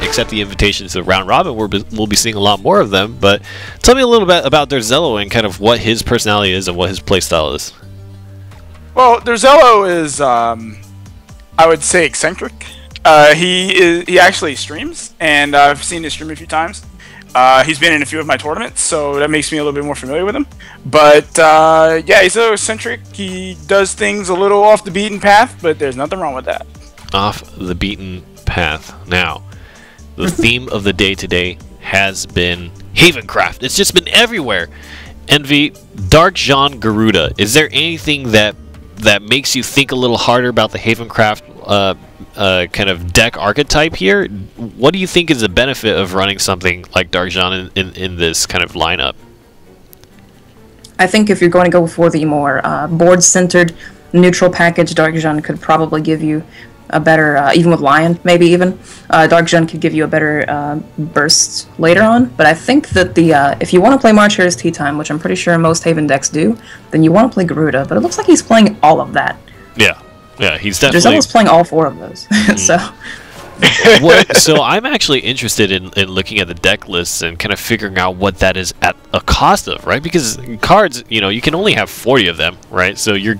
Accept the invitation to the round robin, we'll be seeing a lot more of them. But tell me a little bit about Derxello and kind of what his personality is and what his playstyle is. Well, Derxello is, I would say, eccentric. He actually streams, and I've seen his stream a few times. He's been in a few of my tournaments, so that makes me a little bit more familiar with him. But yeah, he's so eccentric. He does things a little off the beaten path, but there's nothing wrong with that. Off the beaten path. Now, the theme of the day today has been Havencraft. It's just been everywhere. Envy, Darkjan Garuda. Is there anything that makes you think a little harder about the Havencraft kind of deck archetype here? What do you think is the benefit of running something like Darkjan in this kind of lineup? I think if you're going to go for the more board-centered neutral package, Darkjan could probably give you a better, even with Lion, maybe even, Darkjan could give you a better burst later on. But I think that if you want to play March Hare's Tea Time, which I'm pretty sure most Haven decks do, then you want to play Garuda. But it looks like he's playing all of that. Yeah, yeah, he's definitely... Derxello's playing all four of those. So so I'm actually interested in looking at the deck lists and kind of figuring out what that is at a cost of, right? Because cards, you can only have 40 of them, right? So you're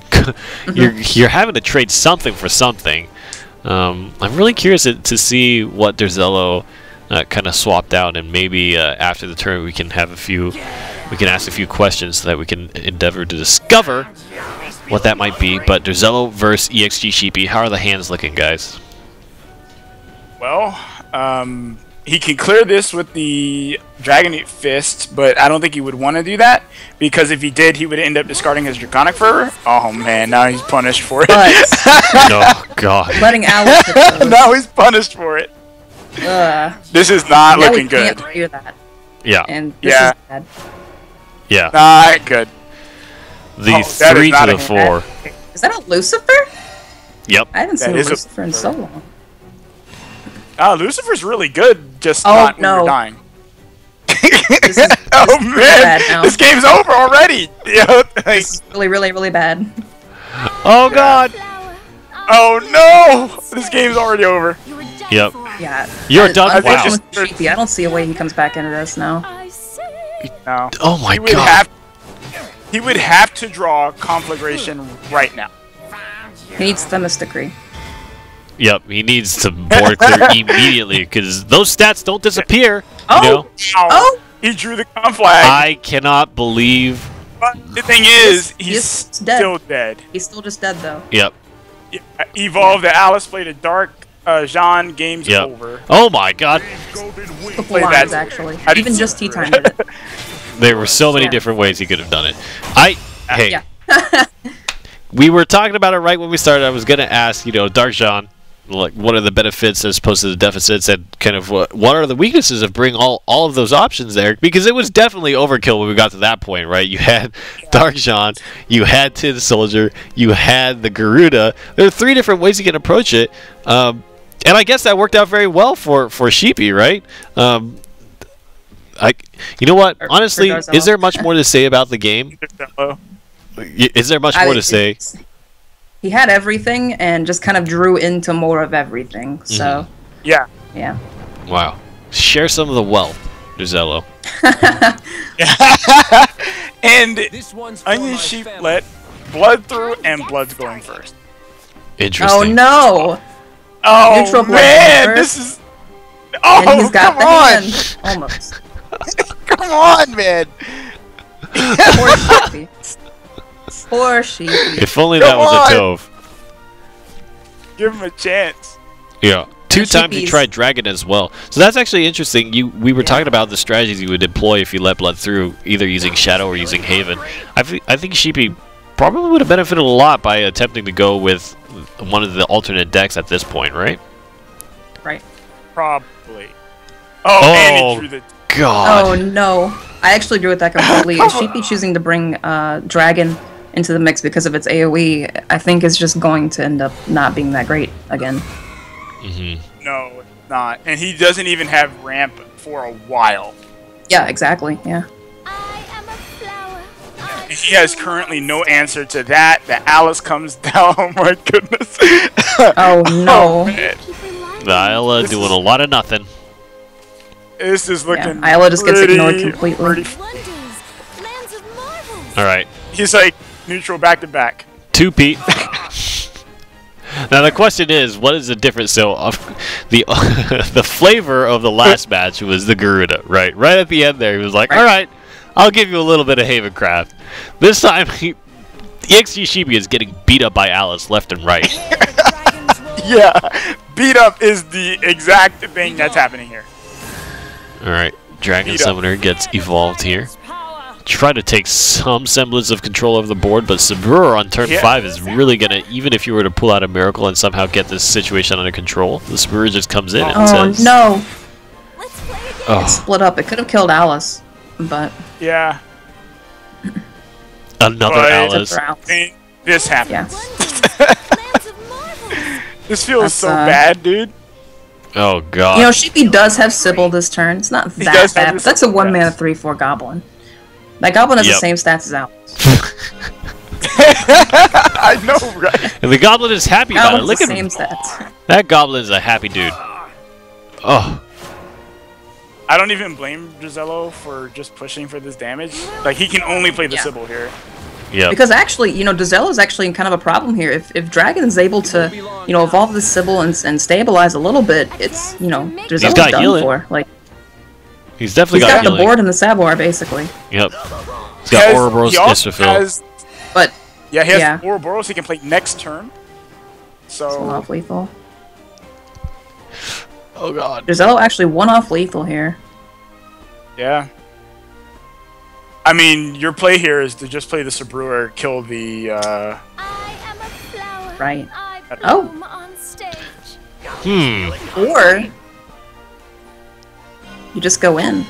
having to trade something for something. I'm really curious to see what Derxello kind of swapped out, and maybe after the turn we can ask a few questions so that we can endeavor to discover what that might be. But Derxello versus ExG Sheepy, how are the hands looking, guys? Well, he can clear this with the Dragon Fist, but I don't think he would want to do that, because if he did, he would end up discarding his Draconic Fervor. Oh man, now he's punished for it. Oh god. Letting Alice now he's punished for it. This is not looking good. Can't clear that. Yeah. And this is bad. Yeah. Not good. The 3 to the 4. Is that a Lucifer? Yep. I haven't seen a Lucifer in so long. Lucifer's really good, just not when you're dying. Oh man, this game's over already. This is really, really, really bad. Oh god. Oh no, this game's already over. Yep. Yeah. You're done. Wow. Sheepy, I don't see a way he comes back into this now. No. Oh my god. He would have to draw Conflagration right now. He needs Themistocry. Yep, he needs to board clear immediately, because those stats don't disappear. Oh! Oh! He drew the Conflag. I cannot believe... But the thing is, he's still dead. He's still just dead, though. Yep. Evolve the Alice, played a Dark Jean, game's over. Oh my god. Couple lines, actually. Even just Tea Time did it. There were so many different ways he could have done it. Hey. Yeah. We were talking about it right when we started. I was going to ask, Darkjan, like, what are the benefits as opposed to the deficits, and kind of what are the weaknesses of bringing all of those options there? Because it was definitely overkill when we got to that point, right? You had Darkjan, you had Tin Soldier, you had the Garuda. There are 3 different ways you can approach it, and I guess that worked out very well for Sheepy, right? You know what? Honestly, is there much more to say about the game? Is there much more to say? He had everything and just kind of drew into more of everything. So yeah. Wow. Share some of the wealth, Derxello. And Onion Sheep let Blood through, and Blood's going first. Interesting. Oh no! Oh Neutral man, this is. Oh, and he's got come the on! hand. Almost. Come on, man! Poor Sheepy. Poor Sheepy. If only that was a Tove. Give him a chance. Yeah. 2 times you tried Dragon as well. So that's actually interesting. We were talking about the strategies you would deploy if you let Blood through, either using Shadow or using Haven. I think Sheepy probably would have benefited a lot by attempting to go with one of the alternate decks at this point, right? Right. Probably. Oh, and he drew the... God. Oh no. I actually drew it that completely. Sheepy choosing to bring Dragon into the mix because of its AoE, I think is just going to end up not being that great again. No, it's not. And he doesn't even have ramp for a while. Yeah, exactly. Yeah. he has currently no answer to that. The Alice comes down. Oh my goodness. Oh no. Man. The Isla doing a lot of nothing. This is looking. Yeah, Isla just gets ignored completely. All right. He's like neutral back to back. 2 Pete. Now the question is, what is the difference? So the the flavor of the last match was the Garuda, right? Right at the end there, he was like, "All right, I'll give you a little bit of Havencraft." This time, ExG Sheepy is getting beat up by Alice left and right. Yeah, beat up is the exact thing that's happening here. All right, Dragon Summoner gets evolved here. Try to take some semblance of control over the board, but Sabrura on turn 5 is really gonna, even if you were to pull out a miracle and somehow get this situation under control, the Sabrura just comes in and says, no! Oh. It split up. It could have killed Alice, but Yeah. Another But Alice. This happens. yeah. This feels That's, so bad, dude. Oh god. You know, Sheepy does have Sybil this turn. It's not that does have bad, his but that's a Sybil, 1 mana yes. 3/4 goblin. That goblin has Yep. the same stats as Alice. I know, right? And the goblin is happy about it. Goblin Look has at the him. same stats. That goblin is a happy dude. Oh. I don't even blame Derxello for just pushing for this damage. Like, he can only play the Yeah. Sybil here. Yeah. Because actually, you know, Derxello is actually kind of a problem here. If Dragon is able to, you know, evolve the Sybil and stabilize a little bit, it's, you know, Derxello's got done healing. for. Like, He's definitely he's got the healing. board and the Savoir, basically. Yep. He's got Ouroboros, He also Israfil. has, But yeah, he has Yeah. Ouroboros he can play next turn. it's one So, off lethal. Oh god. Derxello actually one off lethal here. yeah. I mean, your play here is to just play the Sabrura, kill the, Right. Oh. Or you just go in.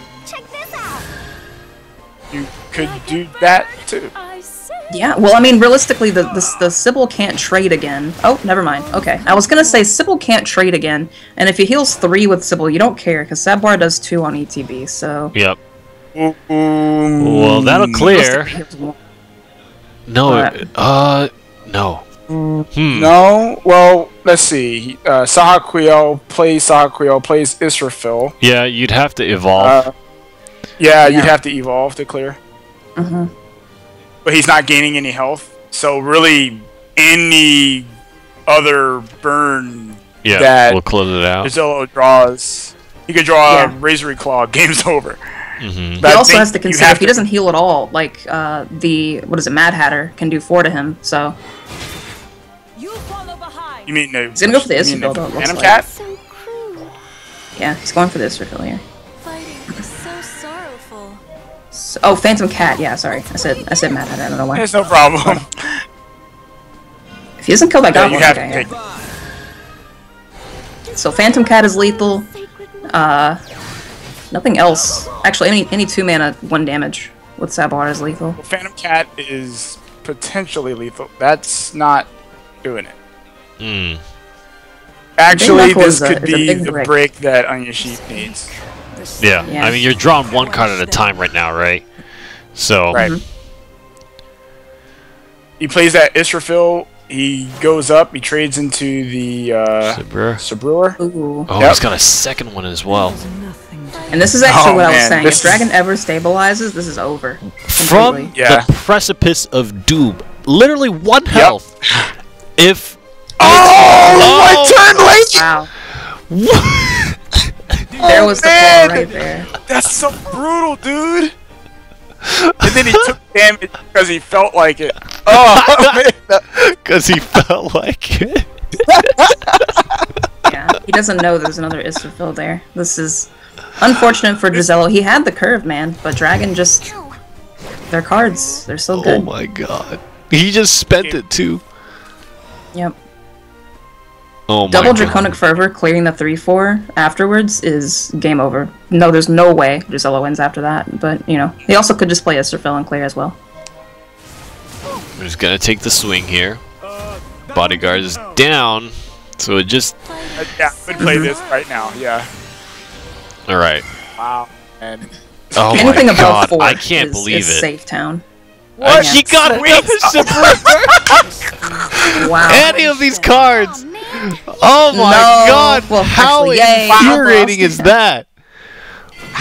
you could do that too. Yeah, well, I mean, realistically, the Sybil can't trade again. Oh, never mind. Okay. I was gonna say Sybil can't trade again, and if he heals 3 with Sybil, you don't care, because Savoir does 2 on ETB, so... Yep. Well, that'll clear. No, no. No, well, let's see. Sahaquiel plays Israfil. Yeah, you'd have to evolve. Yeah, Yeah. you'd have to evolve to clear. But he's not gaining any health, so really any other burn yeah, that we'll close it out. Derxello draws, he could draw Yeah. a Razor Claw. Game's over. Mm-hmm. But He I also think has to you consider have if he doesn't heal at all, like, what is it, Mad Hatter can do 4 to him, so... You mean no? He's gonna go for the you mean Israfil, though, it looks Phantom like. Cat? So cruel. Yeah, he's going for the Israfil here. Fighting is so sorrowful. So, oh, Phantom Cat, yeah, sorry. I said Mad Hatter, I don't know why. It's no problem. If he doesn't kill that Yeah, goblin, you have okay, to take. yeah. So Phantom Cat is lethal. Nothing else. Actually, any 2 mana, 1 damage with Savoir is lethal. Phantom Cat is potentially lethal. That's not doing it. Mm. Actually, Knuckle this is a- could is a be big the brick. break that Onion Sheep needs. Yeah. Yeah. I mean, you're drawing 1 card at a time right now, right? So, Right. He plays that Israfil. He goes up. He trades into the Sabrura. Sabrura. Ooh. Oh, Yep. he's got a second one as well. And this is actually Oh, what I was man, saying. this If Dragon ever stabilizes, this is over. From Completely. Yeah. the precipice of doom. Literally 1 health. If... Oh, Oh! one turn late! Wow. There was the man. fall right there. That's so brutal, dude. And then he took damage because he felt like it. Oh, man. Because he felt like it. Yeah, he doesn't know there's another Israfil there. This is unfortunate for Derxello. He had the curve, man, but Dragon just... Their cards, they're so Oh good. my god. He just spent it too. Yep. Oh my Double god. Draconic Fervor clearing the 3/4 afterwards is game over. No, there's no way Derxello wins after that, but, you know, he also could just play Israfil and clear as well. I'm just gonna take the swing here. Bodyguard is down, so it just... Yeah, I would play this right now. Yeah. Alright. Wow. And Oh Anything my above god, 4 I can't is believe it. safe town. What? She got Wait, Wow. any of these cards. Oh, man. Oh my No. god! Well, How actually, yay. infuriating Wow. is that?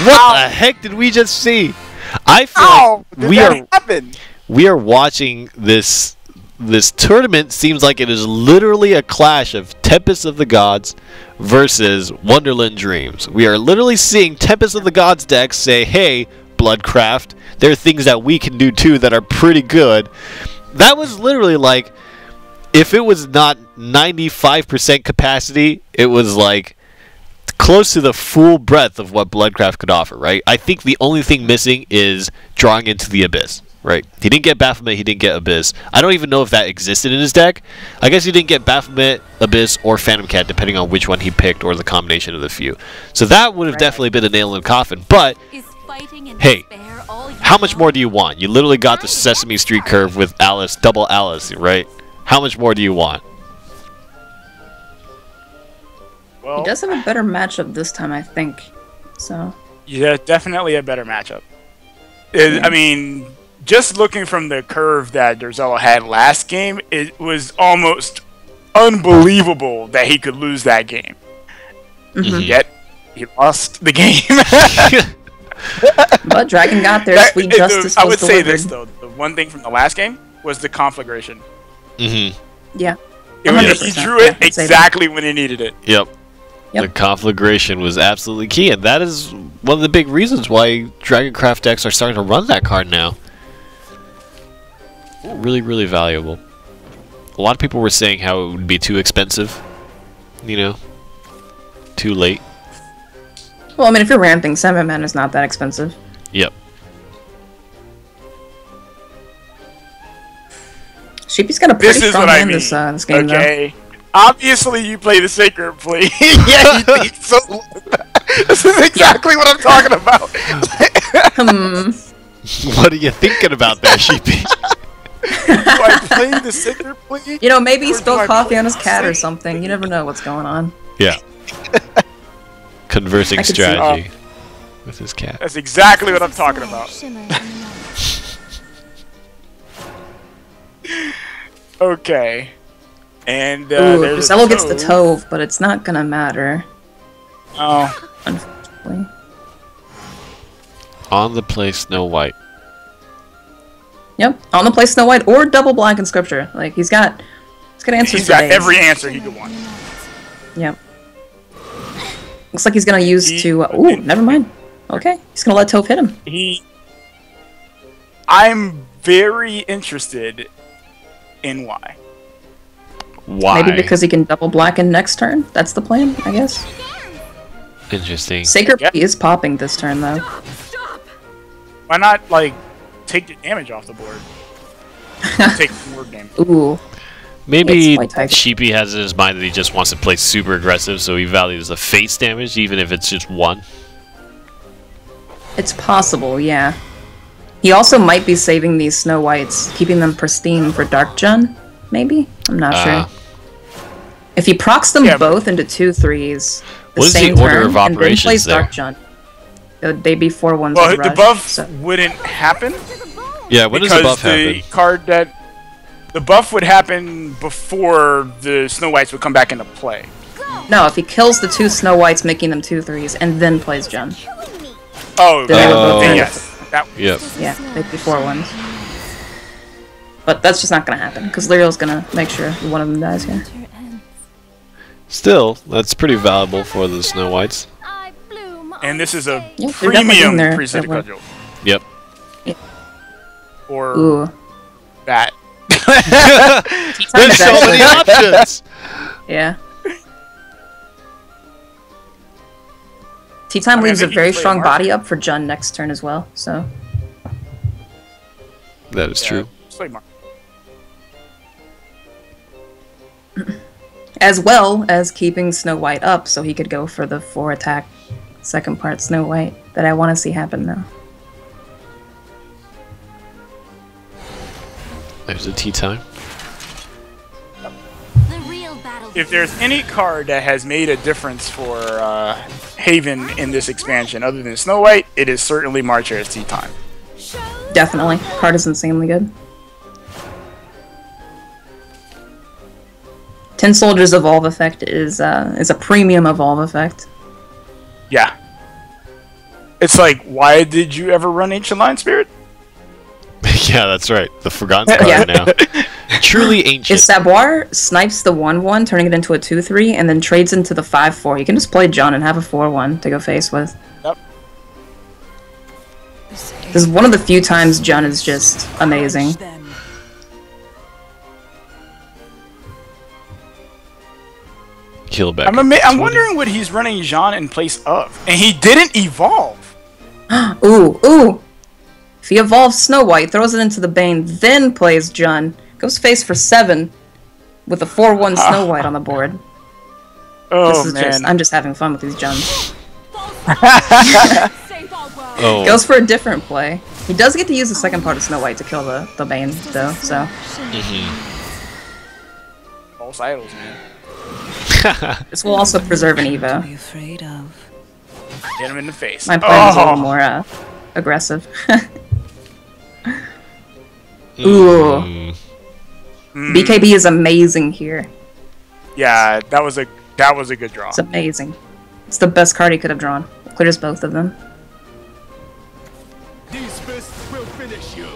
What the heck did we just see? I feel How like did we that are happen? watching this tournament. Seems like it is literally a clash of Tempest of the Gods versus Wonderland Dreams. We are literally seeing Tempest of the Gods decks say, "Hey, Bloodcraft, there are things that we can do too that are pretty good." That was literally like, if it was not 95% capacity, it was like close to the full breadth of what Bloodcraft could offer, right? I think the only thing missing is drawing into the Abyss, right? He didn't get Baphomet, he didn't get Abyss. I don't even know if that existed in his deck. I guess he didn't get Baphomet, Abyss, or Phantom Cat, depending on which one he picked or the combination of the few. So that would have definitely been a nail in the coffin, but Is fighting in hey, despair all you how much know? more do you want? You literally got the Sesame Street curve with Alice, double Alice, right? How much more do you want? Well, He does have a better matchup this time, I think. So. yeah, definitely a better matchup. I mean, just looking from the curve that Derxello had last game, it was almost unbelievable that he could lose that game. Mhm. Yet, he lost the game. But Dragon got there. Sweet justice I was would say delivered. this, though. The one thing from the last game was the conflagration. Mm-hmm. Yeah. He 100%, drew yeah, it I'd say exactly when he needed it. Yep. Yep. The conflagration was absolutely key, and that is one of the big reasons why Dragoncraft decks are starting to run that card now. Really, really valuable. A lot of people were saying how it would be too expensive. You know, too late. Well, I mean, if you're ramping, 7 mana is not that expensive. Yep. Sheepy's got a This pretty is strong what I hand mean. this game, Okay. Obviously, you play the Sacred Plea. Yeah, you think so. This is exactly what I'm talking about. though. What are you thinking about there, Sheepy? Do I play the Sacred Plea? You know, maybe he Or do spilled I coffee play on his the cat or Sacred something. You never know what's going on. Yeah. Conversing I could see- strategy with his cat. That's exactly what I'm talking about. Shimmer in the night. Okay. And Ooh, there's Derxello gets the Tove, but it's not gonna matter, Oh, unfortunately. On the play Snow White. Yep, on the play Snow White or double Black in Scripture. Like, he's got answers he's for got days. every answer he could want. Yep. Looks like he's gonna use He- to. Ooh, never mind. Okay, he's gonna let Tove hit him. I'm very interested in why. Why? Maybe because he can double Black in next turn. That's the plan, I guess. Interesting. Sacred Yeah. Plea is popping this turn, though. Why not, like, take the damage off the board? Take the board game. Ooh. Maybe It's White Tiger. Sheepy has in his mind that he just wants to play super aggressive, so he values the face damage, even if it's just one. It's possible, yeah. He also might be saving these Snow Whites, keeping them pristine for Dark Jun, maybe? I'm not sure. If he procs them Yeah, both into 2/3s the What is the same order turn, of and then operations plays there? Dark Jun, they'd be 4/1s Well, with the Rush, buff so- wouldn't happen Yeah, when does because the buff the happen? card that the buff would happen before the Snow Whites would come back into play. No, if he kills the 2 Snow Whites, making them 2/3s, and then plays Jun. Oh, Then they would both then end yes. That, Yep. Yeah, they'd be 4/1s. But that's just not gonna happen, because Lyriel's gonna make sure one of them dies here. Winter ends. Still, that's pretty valuable for the Snow Whites. I bloom and this is a Yeah, they're definitely premium in there, preset that way. cudgel. Yep. Or Ooh. that. There's so many options! Yeah. Tea Time I mean, leaves I a think you very can play strong Mark. body up for Jun next turn as well, so. That is true. Just play Mark. As well as keeping Snow White up so he could go for the 4 attack second part Snow White that I want to see happen now. There's a tea time. The real battle. If there's any card that has made a difference for Haven in this expansion, other than Snow White, it is certainly March Tea Time. Definitely. Card is insanely good. 10 Soldiers Evolve effect is a premium evolve effect. Yeah. It's like, why did you ever run Ancient Lion Spirit? Yeah, that's right. The forgotten card Yeah. now. Truly If ancient. Saboir snipes the 1/1, turning it into a 2/3, and then trades into the 5/4, you can just play Jun and have a 4/1 to go face with. Yep. This is one of the few times Jun is just amazing. Heal back. I'm wondering what he's running Jean in place of. And he didn't evolve. Ooh, ooh! If he evolves Snow White, throws it into the Bane, then plays Jun, goes face for 7 with a 4/1 Snow White on the board. Oh, This is man. just, I'm just having fun with these Juns. Oh. Goes for a different play. He does get to use the second part of Snow White to kill the Bane, though, so. False idols, man. This will also preserve an Evo. Be afraid of. Get him in the face. My plan is a little more aggressive. Ooh. BKB is amazing here. Yeah, that was a good draw. It's amazing. It's the best card he could have drawn. Clears both of them. These fists will finish you.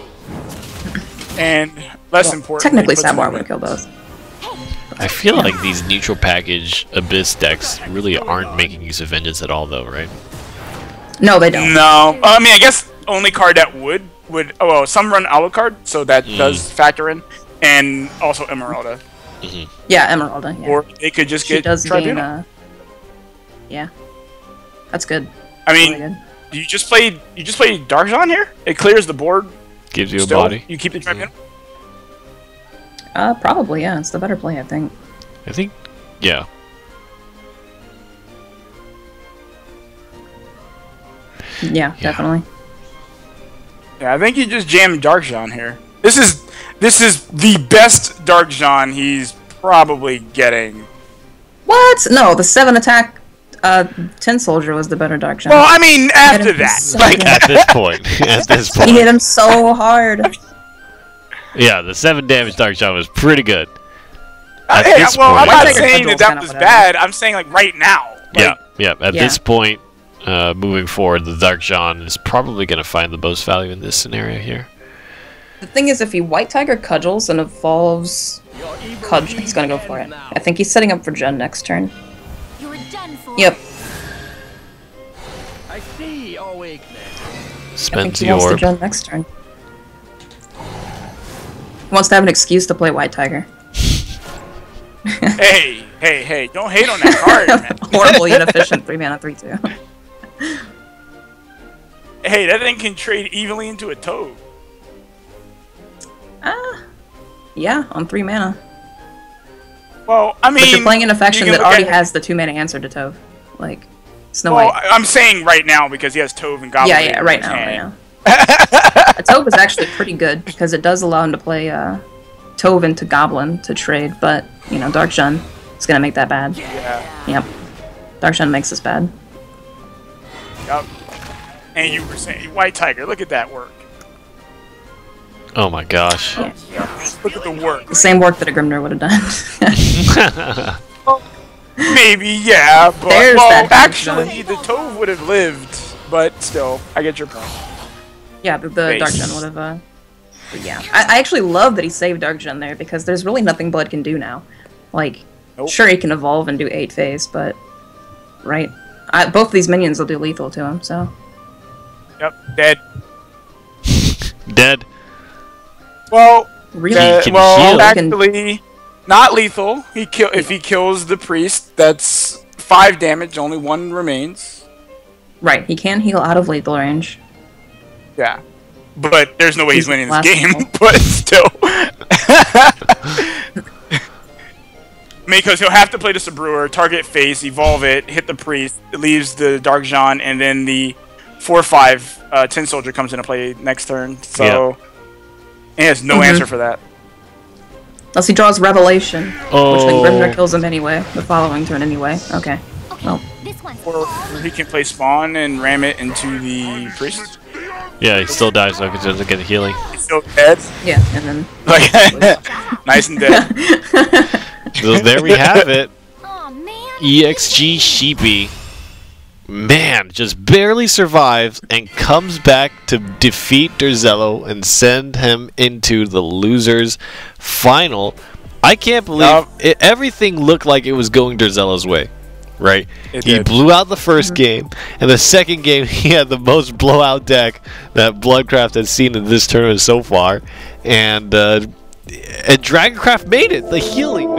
And less important. Technically, Saboir would kill both. I feel like these neutral package Abyss decks really aren't making use of Vengeance at all, though, right? No, they don't. No, I mean, I guess only card that would. Oh well, some run Alucard, so that does factor in, and also Emeralda. Yeah, Emeralda. Yeah. Or they could just She get does Tribunal. gain. Yeah, that's good. I mean, Really good. you just played Darkjon here. It clears the board. Gives you Still, a body. you keep the Tribunal. Probably, yeah. It's the better play, I think. I think, yeah. Yeah, definitely. Yeah, I think you just jammed Darkjon here. This is the best Darkjon he's probably getting. What? No, the 7 attack, 10 soldier was the better Dark Shine. Well, I mean, after him that, so like, good. At this point. At this He hit point. him so hard. Yeah, the 7 damage Dark Shot was pretty good. hey, this well, I'm point- not White Tiger saying Cudgels that kinda was whatever. bad. I'm saying, like, right now. Like, Yeah. At Yeah. this point, moving forward, the Dark John is probably going to find the most value in this scenario here. The thing is, if he White Tiger Cudgels and evolves Cudgel, he's gonna go for it. I think he's setting up for Jen next turn. You're done for. Yep. I see your weakness. I think Spends he the wants to orb. Jen next turn. He wants to have an excuse to play White Tiger. hey, don't hate on that card, man. Horribly inefficient 3-mana 3/2. Hey, that thing can trade evenly into a toad. Yeah, on 3 mana. Well, I mean, But you're playing an affection you can that look already at- has the 2-mana answer to Tove. Like, Snow Well, White. I'm saying right now because he has Tove and Goblin. Yeah, right now, right now. A Tove is actually pretty good because it does allow him to play Tove into Goblin to trade, but, you know, Dark Shun is going to make that bad. Yeah. Yep. Dark Shun makes this bad. Yep. And you were saying White Tiger. Look at that work. Oh my gosh. Look at the work. The same work that a Grimnir would have done. Maybe, yeah, but There's well, that actually, the Tove would have lived, but still, I get your point. Yeah, the Base. Dark Shun would have, yeah. I actually love that he saved Dark Shun there because there's really nothing Blood can do now. Like, Nope. sure, he can evolve and do 8 phase, but, right? Both of these minions will do lethal to him, so. Yep, dead. Dead. Well, Really? Can well, heal. actually, not lethal. If he kills the priest, that's 5 damage. Only 1 remains. Right, he can heal out of lethal range. Yeah, but there's no way he's He's winning this last game. level. But still, because he'll have to play the Sabrewer, target face, evolve it, hit the priest, it leaves the Dark John, and then the 4/5 Tin Soldier comes into play next turn. So, and he has no answer for that. Unless he draws Revelation, which then Oh. Grimnir kills him anyway, the following turn anyway. Okay. Okay, Oh. this one's Or all he can play Spawn and ram it into the priest. Yeah, he still dies though because he doesn't get healing. He's still dead. Yeah, and then Like, nice and dead. So there we have it. Aw, man. ExG Sheepy. Man, just barely survives and comes back to defeat Derxello and send him into the losers final. I can't believe everything looked like it was going Derxello's way, right? It He did. blew out the first game, and the second game he had the most blowout deck that Bloodcraft has seen in this tournament so far, and Dragoncraft made it. The healing